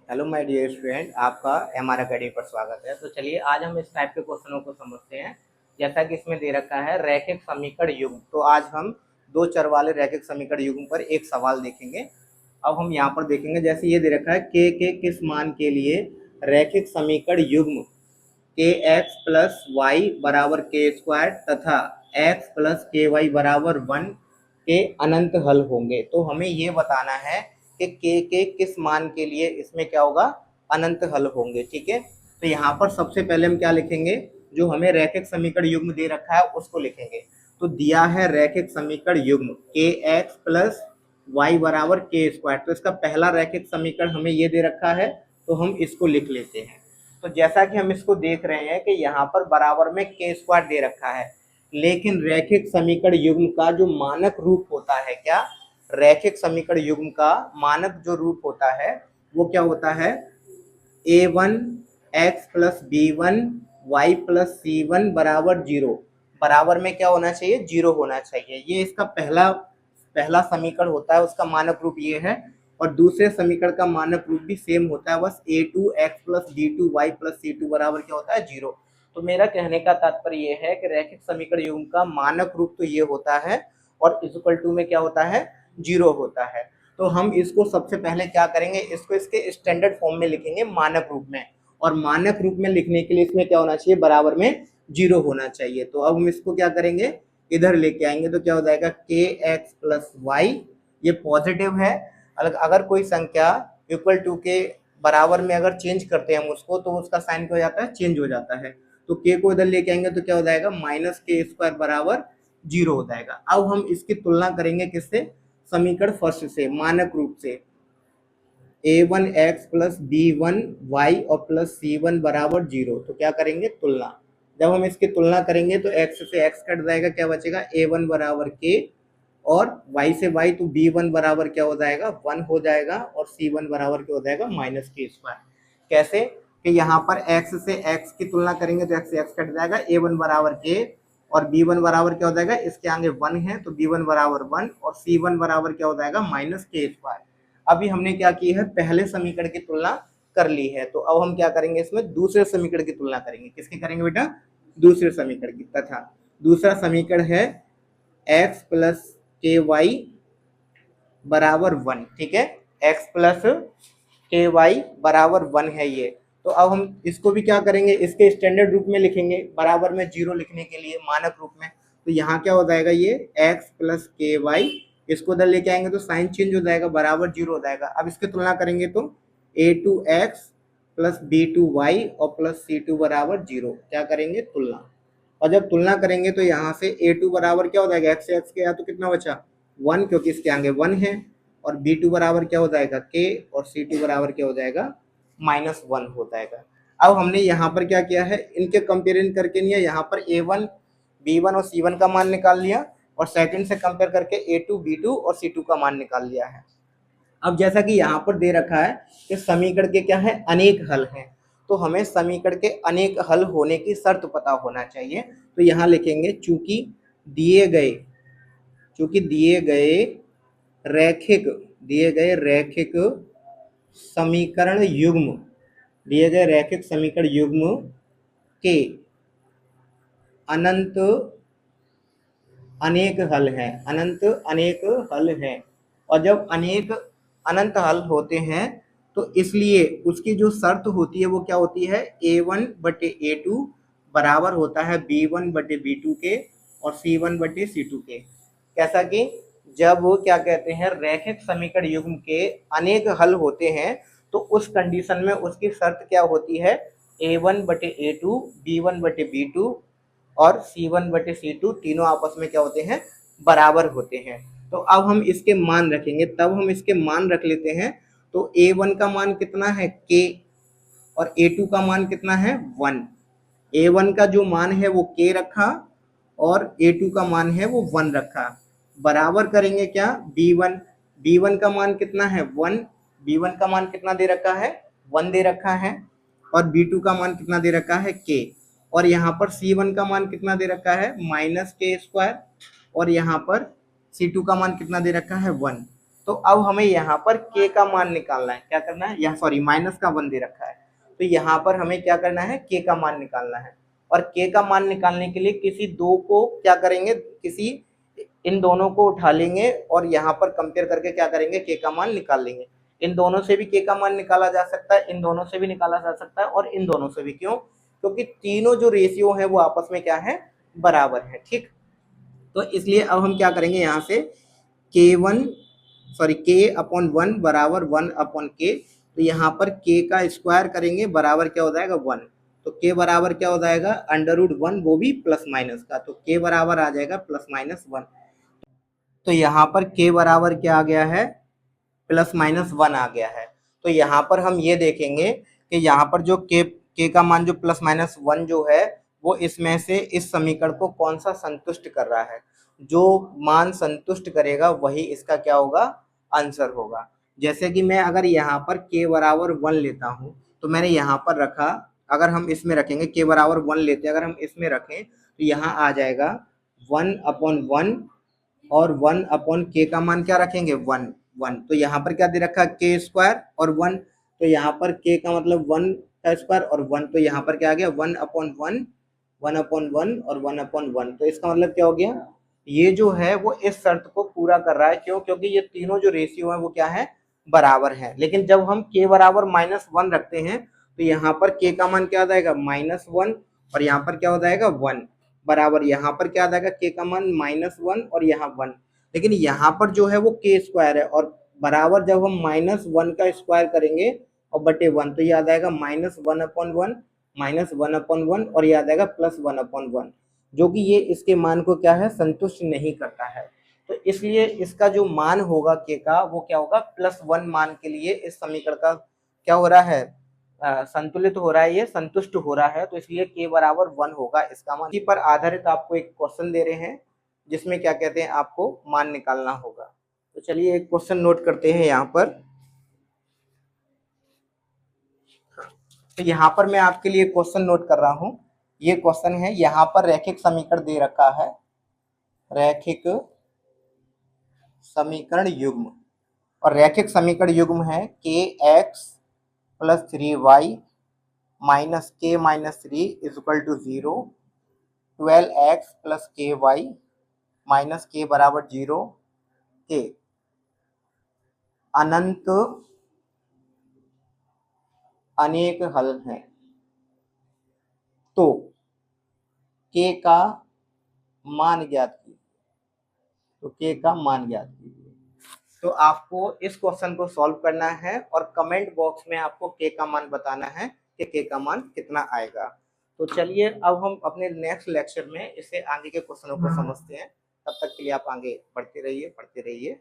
Hello my dear student, आपका MR academy पर स्वागत है। तो चलिए आज हम इस टाइप के क्वेश्चनों को समझते हैं। जैसा कि इसमें दे रखा है रैखिक समीकरण युग्म, तो आज हम दो चर वाले रैखिक समीकरण युग्म पर एक सवाल देखेंगे। अब हम यहाँ पर देखेंगे, जैसे ये दे रखा है के किस मान के लिए रैखिक समीकरण युग्म के एक्स प्लस वाई बराबर के स्क्वायर तथा एक्स प्लस के वाई बराबर 1 के अनंत हल होंगे। तो हमें ये बताना है कि के किस मान के लिए इसमें क्या होगा, अनंत हल होंगे। ठीक है, तो यहाँ पर सबसे पहले हम क्या लिखेंगे, जो हमें रैखिक समीकरण युग्म दे रखा है उसको लिखेंगे। तो दिया है रैखिक समीकरण युग्म के एक्स प्लस वाई बराबर के स्क्वायर, तो इसका पहला रैखिक समीकरण हमें ये दे रखा है, तो हम इसको लिख लेते हैं। तो जैसा कि हम इसको देख रहे हैं कि यहाँ पर बराबर में के स्क्वायर दे रखा है, लेकिन रैखिक समीकरण युग्म का जो मानक रूप होता है, क्या रैखिक समीकरण युग्म का मानक जो रूप होता है वो क्या होता है, a1 x plus b1 y plus c1 बराबर 0। बराबर में क्या होना चाहिए, 0 होना चाहिए। ये इसका पहला पहला समीकरण होता है, उसका मानक रूप ये है। और दूसरे समीकरण का मानक रूप भी सेम होता है, बस a2 x plus b2 y plus c2 बराबर क्या होता है, 0। तो मेरा कहने का तात्पर्य ये है कि रैखिक समीकरण युग्म का मानक रूप तो ये होता है और इक्वल टू में क्या होता है, 0 होता है। तो हम इसको सबसे पहले क्या करेंगे, इसको इसके स्टैंडर्ड फॉर्म में लिखेंगे, मानक रूप में। और मानक रूप में लिखने के लिए इसमें क्या होना चाहिए, बराबर में 0 होना चाहिए। तो अब हम इसको क्या करेंगे, इधर लेके आएंगे, तो क्या हो जाएगा के एक्स प्लस वाई, ये पॉजिटिव है। अगर कोई संख्या इक्वल टू के बराबर में अगर चेंज करते हैं हम उसको, तो उसका साइन क्या हो जाता है, चेंज हो जाता है। तो के को इधर लेके आएंगे तो क्या हो जाएगा, माइनस के स्क्वायर बराबर 0 हो जाएगा। अब हम इसकी तुलना करेंगे किससे, समीकरण फर्स्ट से, मानक रूप से। a1 x plus b1 y और प्लस c1 बराबर 0। तो क्या करेंगे, तुलना। जब हम इसकी तुलना करेंगे तो x से x कट जाएगा, क्या बचेगा, a1 बराबर k, और y से y, तो b1 बराबर क्या हो जाएगा, 1 हो जाएगा, और c1 बराबर क्या हो जाएगा, माइनस के स्क्वायर। कैसे कि यहाँ पर x से x की तुलना करेंगे तो x से x कट जाएगा, a1 बराबर k और b1 बराबर क्या हो जाएगा, इसके आगे 1 है तो b1 बराबर 1 और c1 बराबर क्या हो जाएगा, माइनस के स्क्वायर। अभी हमने क्या की है, पहले समीकरण की तुलना कर ली है। तो अब हम क्या करेंगे, इसमें दूसरे समीकरण की तुलना करेंगे। किसकी करेंगे बेटा, दूसरे समीकरण की। तथा दूसरा समीकरण है x प्लस के वाई बराबर 1। ठीक है, x प्लस के वाई बराबर 1 है ये। तो अब हम इसको भी क्या करेंगे, इसके स्टैंडर्ड रूप में लिखेंगे, बराबर में 0 लिखने के लिए, मानक रूप में। तो यहाँ क्या हो जाएगा, ये x प्लस के वाई, इसको उधर लेके आएंगे तो साइन चेंज हो जाएगा, बराबर 0 हो जाएगा। अब इसकी तुलना करेंगे तो a2x प्लस b2y और प्लस c2 बराबर 0। क्या करेंगे, तुलना। और जब तुलना करेंगे तो यहाँ से a2 बराबर क्या हो जाएगा, x से x गया तो कितना बचा, 1, क्योंकि इसके आगे 1 है। और b2 बराबर क्या हो जाएगा, k, और c2 बराबर क्या हो जाएगा, -1 हो जाएगा। अब हमने यहाँ पर क्या किया है, इनके कंपेरिजन करके नहीं है, यहाँ पर a1 b1 और c1 का मान निकाल लिया, और सेकंड से कंपेयर करके a2 b2 और c2 का मान निकाल लिया है। अब जैसा कि यहाँ पर दे रखा है कि समीकरण के क्या है, अनेक हल हैं, तो हमें समीकरण के अनेक हल होने की शर्त पता होना चाहिए। तो यहाँ लिखेंगे, चूंकि दिए गए रैखिक समीकरण युग्म के अनंत अनेक हल हैं। और जब अनंत हल होते हैं तो इसलिए उसकी जो शर्त होती है वो क्या होती है, a1 बटे a2 बराबर होता है b1 बटे b2 के और c1 बटे c2 के। कैसा कि जब वो क्या कहते हैं, रैखिक समीकरण युग्म के अनेक हल होते हैं तो उस कंडीशन में उसकी शर्त क्या होती है, a1 बटे a2, b1 बटे b2 और c1 बटे c2 तीनों आपस में क्या होते हैं, बराबर होते हैं। तो अब हम इसके मान रखेंगे, तब हम इसके मान रख लेते हैं। तो a1 का मान कितना है, k, और a2 का मान कितना है, 1। a1 का जो मान है वो k रखा और a2 का मान है वो 1 रखा। बराबर करेंगे क्या, b1 का मान कितना है, 1। b1 का मान कितना दे रखा है, 1 दे रखा है। और b2 का मान कितना दे रखा है, k। और यहाँ पर c1 का मान कितना दे रखा है, माइनस के स्क्वायर। और यहाँ पर c2 का मान कितना दे रखा है, 1। तो अब हमें यहाँ पर k का मान निकालना है। क्या करना है, यहाँ सॉरी माइनस का 1 दे रखा है, तो यहाँ पर हमें क्या करना है, k का मान निकालना है। और k का मान निकालने के लिए किसी दो को क्या करेंगे, किसी इन दोनों को उठा लेंगे और यहाँ पर कंपेयर करके क्या करेंगे, k का मान निकाल लेंगे। इन दोनों से भी k का मान निकाला जा सकता है, इन दोनों से भी निकाला जा सकता है और इन दोनों से भी। क्यों, क्योंकि तीनों जो रेशियो है वो आपस में क्या है, बराबर है। ठीक, तो इसलिए अब हम क्या करेंगे, यहाँ से k/1 बराबर 1/k, तो यहाँ पर k का स्क्वायर करेंगे बराबर क्या हो जाएगा, 1। तो k बराबर क्या हो जाएगा, √1, वो भी प्लस माइनस का, तो k बराबर आ जाएगा +-1। तो यहाँ पर k बराबर क्या आ गया है, +-1 आ गया है। तो यहाँ पर हम ये देखेंगे कि यहाँ पर जो k का मान जो +-1 जो है, वो इसमें से इस समीकरण को कौन सा संतुष्ट कर रहा है। जो मान संतुष्ट करेगा वही इसका क्या होगा, आंसर होगा। जैसे कि मैं अगर यहाँ पर k बराबर 1 लेता हूँ, तो मैंने यहाँ पर रखा, अगर हम इसमें रखेंगे k बराबर 1 लेते हैं, अगर हम इसमें रखें तो यहाँ आ जाएगा 1/1 और 1/k का मान क्या रखेंगे, 1। तो यहाँ पर क्या दे रखा है, k स्क्वायर और 1, तो यहाँ पर k का मतलब 1 का स्क्वायर और 1, तो यहाँ पर क्या आ गया 1/1, 1/1 और 1/1। तो इसका मतलब क्या हो गया, ये जो है वो इस शर्त को पूरा कर रहा है। क्यों, क्योंकि ये तीनों जो रेशियो है वो क्या है, बराबर है। लेकिन जब हम k बराबर -1 रखते हैं तो यहाँ पर k का मान क्या आ जाएगा, -1, और यहाँ पर क्या हो जाएगा 1, बराबर यहाँ पर क्या आ जाएगा, k का मान -1 और यहाँ 1। लेकिन यहाँ पर जो है वो k स्क्वायर है, और बराबर जब हम -1 का स्क्वायर करेंगे और बटे 1, तो ये आ जाएगा -1/1, -1/1, और ये आ जाएगा +1/1, जो कि ये इसके मान को क्या है, संतुष्ट नहीं करता है। तो इसलिए इसका जो मान होगा k का, वो क्या होगा, +1 मान के लिए इस समीकरण का क्या हो रहा है, संतुलित हो रहा है, ये संतुष्ट हो रहा है। तो इसलिए k बराबर 1 होगा इसका मान। इसी पर आधारित आपको एक क्वेश्चन दे रहे हैं जिसमें क्या कहते हैं, आपको मान निकालना होगा। तो चलिए एक क्वेश्चन नोट करते हैं यहाँ पर। तो यहाँ पर मैं आपके लिए क्वेश्चन नोट कर रहा हूँ। ये क्वेश्चन है, यहाँ पर रैखिक समीकरण दे रखा है, रैखिक समीकरण युग्म, और रैखिक समीकरण युग्म है kx + 3y - k - 3 = 0, 12x + ky - k बराबर 0 के अनंत अनेक हल हैं। तो k का मान ज्ञात कीजिए। तो k का मान ज्ञात कीजिए। तो आपको इस क्वेश्चन को सॉल्व करना है और कमेंट बॉक्स में आपको k का मान बताना है कि k का मान कितना आएगा। तो चलिए अब हम अपने नेक्स्ट लेक्चर में इससे आगे के क्वेश्चनों को समझते हैं। तब तक के लिए आप आगे पढ़ते रहिए, पढ़ते रहिए।